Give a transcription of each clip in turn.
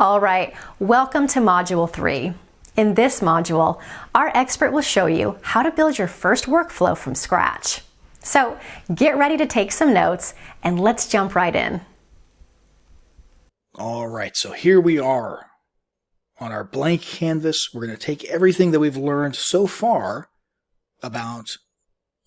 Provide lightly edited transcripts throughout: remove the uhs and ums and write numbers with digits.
All right, welcome to Module 3. In this module, our expert will show you how to build your first workflow from scratch. So get ready to take some notes and let's jump right in. All right, so here we are on our blank canvas. We're going to take everything that we've learned so far about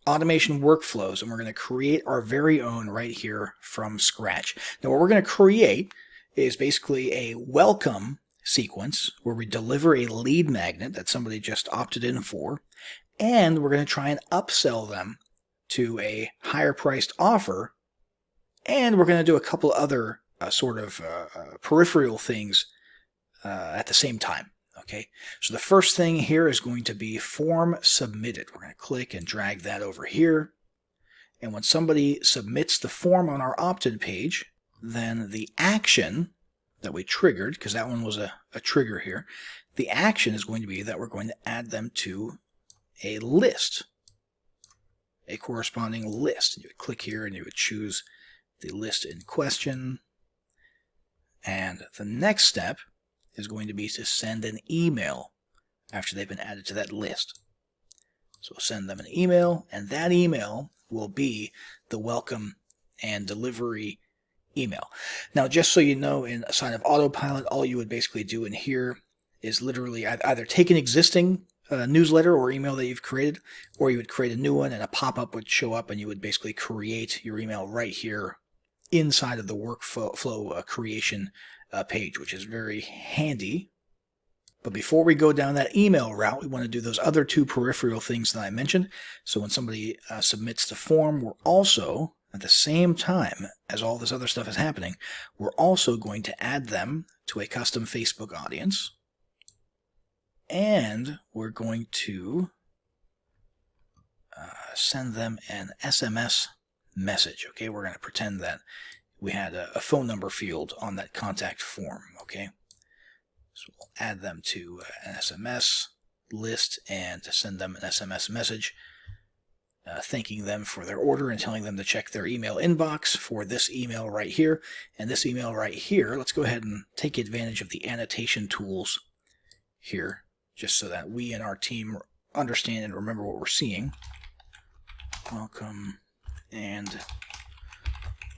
automation workflows, and we're going to create our very own right here from scratch. Now, what we're going to create is basically a welcome sequence where we deliver a lead magnet that somebody just opted in for, and we're going to try and upsell them to a higher priced offer, and we're going to do a couple other peripheral things at the same time. Okay, so the first thing here is going to be form submitted. We're going to click and drag that over here, and when somebody submits the form on our opt-in page, then the action that we triggered, because that one was a trigger here, the action is going to be that we're going to add them to a list, a corresponding list. You would click here and you would choose the list in question. And the next step is going to be to send an email after they've been added to that list. So send them an email, and that email will be the welcome and delivery email. Now, just so you know, inside of Autopilot, all you would basically do in here is literally either take an existing newsletter or email that you've created, or you would create a new one and a pop-up would show up and you would basically create your email right here inside of the workflow creation page, which is very handy. But before we go down that email route, we want to do those other two peripheral things that I mentioned. So when somebody submits the form, we're also, at the same time as all this other stuff is happening, we're also going to add them to a custom Facebook audience. And we're going to send them an SMS message. Okay, we're going to pretend that we had a phone number field on that contact form. Okay, so we'll add them to an SMS list and send them an SMS message thanking them for their order and telling them to check their email inbox for this email right here. And this email right here, let's go ahead and take advantage of the annotation tools here, just so that we and our team understand and remember what we're seeing. Welcome and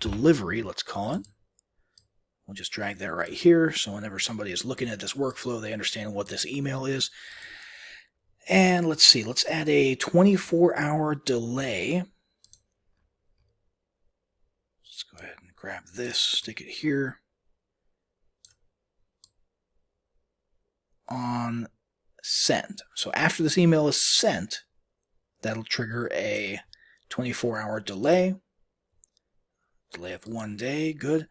delivery, let's call it. We'll just drag that right here, so whenever somebody is looking at this workflow, they understand what this email is. And let's see, let's add a 24-hour delay. Let's go ahead and grab this, stick it here. On send. So after this email is sent, that'll trigger a 24-hour delay. Delay of 1 day, good.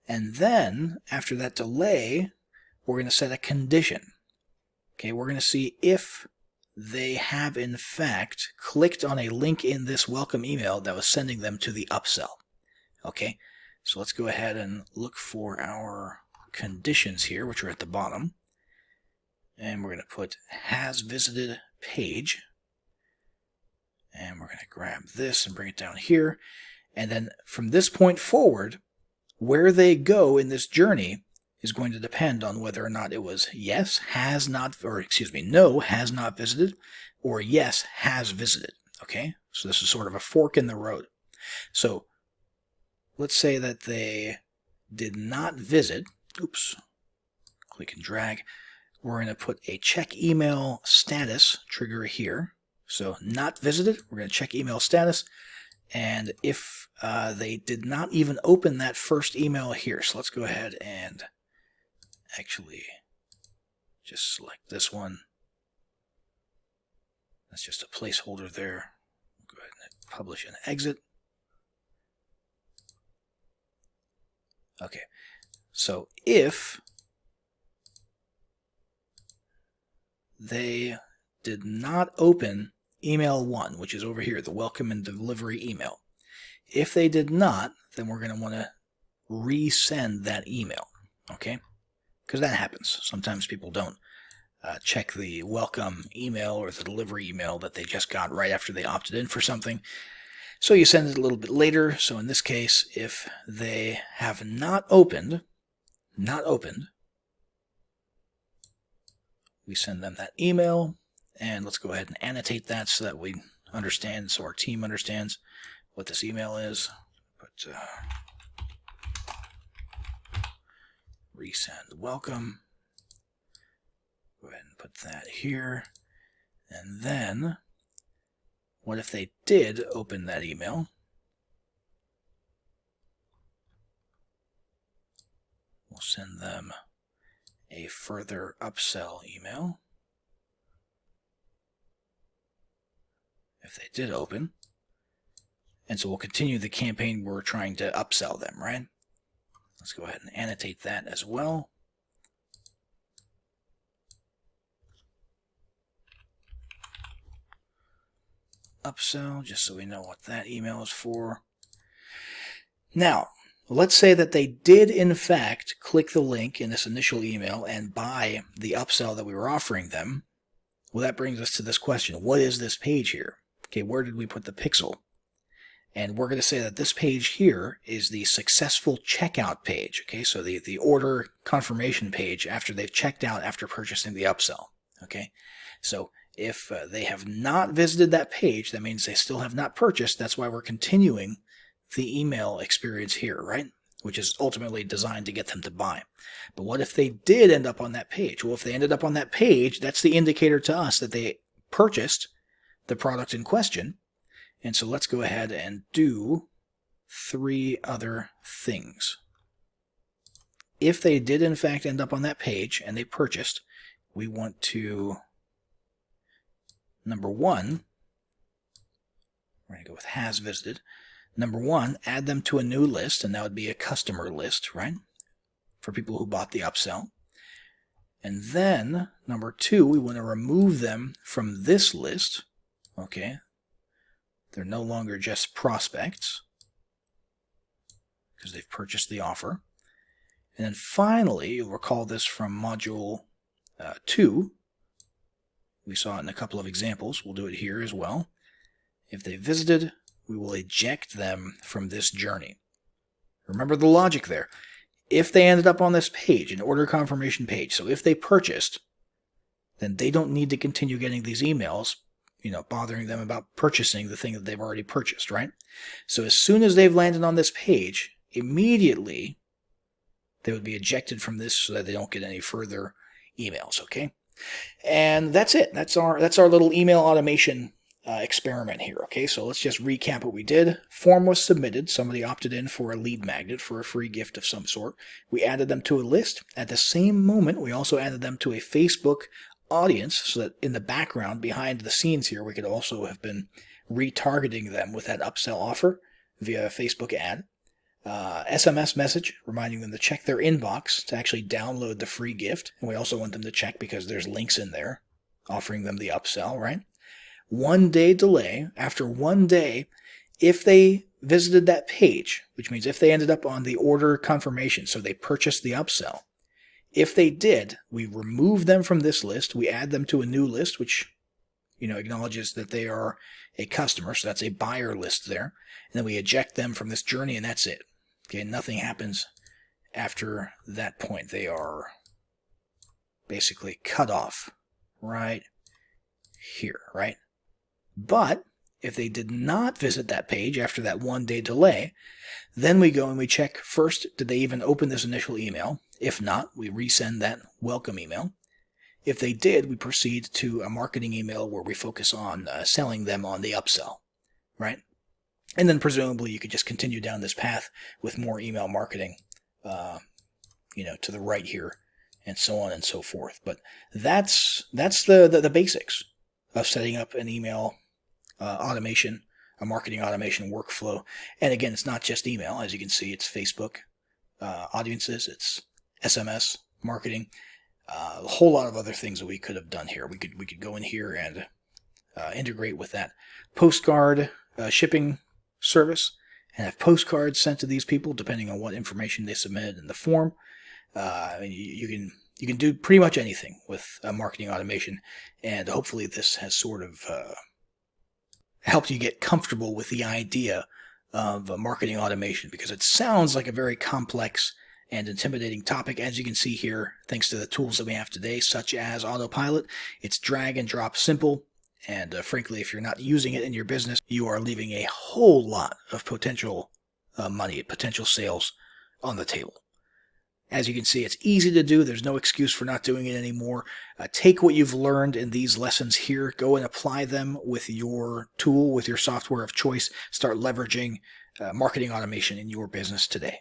And then, after that delay, we're going to set a condition. Okay, we're going to see if they have in fact clicked on a link in this welcome email that was sending them to the upsell. Okay, so let's go ahead and look for our conditions here, which are at the bottom. And we're going to put has visited page. And we're going to grab this and bring it down here. And then from this point forward, where they go in this journey is going to depend on whether or not it was yes, has not, or excuse me, no, has not visited, or yes, has visited. Okay, so this is sort of a fork in the road. So let's say that they did not visit. Oops, click and drag. We're going to put a check email status trigger here. So not visited, we're going to check email status. And if they did not even open that first email here, so let's go ahead and actually just select this one. That's just a placeholder there. Go ahead and publish and exit. Okay, so if they did not open email 1, which is over here, the welcome and delivery email. If they did not, then we're going to want to resend that email, okay? Because that happens. Sometimes people don't check the welcome email or the delivery email that they just got right after they opted in for something. So you send it a little bit later. So in this case, if they have not opened, We send them that email, and let's go ahead and annotate that so that we understand, so our team understands what this email is. Put resend welcome. Go ahead and put that here. And then, what if they did open that email? We'll send them a further upsell email. If they did open. And so we'll continue the campaign where we're trying to upsell them, right? Let's go ahead and annotate that as well. Upsell, just so we know what that email is for. Now, let's say that they did in fact click the link in this initial email and buy the upsell that we were offering them. Well, that brings us to this question. What is this page here? Okay, where did we put the pixel? And we're going to say that this page here is the successful checkout page. Okay, so the order confirmation page after they've checked out after purchasing the upsell. Okay, so if they have not visited that page, that means they still have not purchased. That's why we're continuing the email experience here, right? Which is ultimately designed to get them to buy. But what if they did end up on that page? Well, if they ended up on that page, that's the indicator to us that they purchased the product in question. And so let's go ahead and do 3 other things. If they did in fact end up on that page and they purchased, we want to, number 1, we're going to go with has visited. Number 1, add them to a new list, and that would be a customer list, right? For people who bought the upsell. And then, number 2, we want to remove them from this list, okay? They're no longer just prospects because they've purchased the offer. And then finally, you'll recall this from Module 2. We saw it in a couple of examples. We'll do it here as well. If they visited, we will eject them from this journey. Remember the logic there. If they ended up on this page, an order confirmation page, so if they purchased, then they don't need to continue getting these emails, bothering them about purchasing the thing that they've already purchased, right? So as soon as they've landed on this page, immediately they would be ejected from this so that they don't get any further emails, okay? And that's it. That's our little email automation experiment here, okay? So let's just recap what we did. Form was submitted. Somebody opted in for a lead magnet for a free gift of some sort. We added them to a list. At the same moment, we also added them to a Facebook audience so that in the background, behind the scenes here, we could also have been retargeting them with that upsell offer via a Facebook ad. SMS message reminding them to check their inbox to actually download the free gift. And we also want them to check because there's links in there offering them the upsell, right? 1 day delay. After 1 day, if they visited that page, which means if they ended up on the order confirmation, so they purchased the upsell, if they did, we remove them from this list. We add them to a new list, which acknowledges that they are a customer. So that's a buyer list there. And then we eject them from this journey, and that's it. Okay, nothing happens after that point. They are basically cut off right here, right? But if they did not visit that page after that 1 day delay, then we go and we check first, did they even open this initial email? If not, we resend that welcome email. If they did, we proceed to a marketing email where we focus on selling them on the upsell, right? And then presumably you could just continue down this path with more email marketing, to the right here, and so on and so forth. But that's the basics of setting up an email automation, a marketing automation workflow. And again, it's not just email. As you can see, it's Facebook audiences, it's SMS marketing, a whole lot of other things that we could have done here. We could go in here and integrate with that postcard shipping service and have postcards sent to these people depending on what information they submitted in the form. You can do pretty much anything with marketing automation, and hopefully this has sort of helped you get comfortable with the idea of marketing automation, because it sounds like a very complex and intimidating topic, as you can see here, thanks to the tools that we have today, such as Autopilot. It's drag and drop simple. And frankly, if you're not using it in your business, you are leaving a whole lot of potential money, potential sales on the table. As you can see, it's easy to do. There's no excuse for not doing it anymore. Take what you've learned in these lessons here, go and apply them with your tool, with your software of choice. Start leveraging marketing automation in your business today.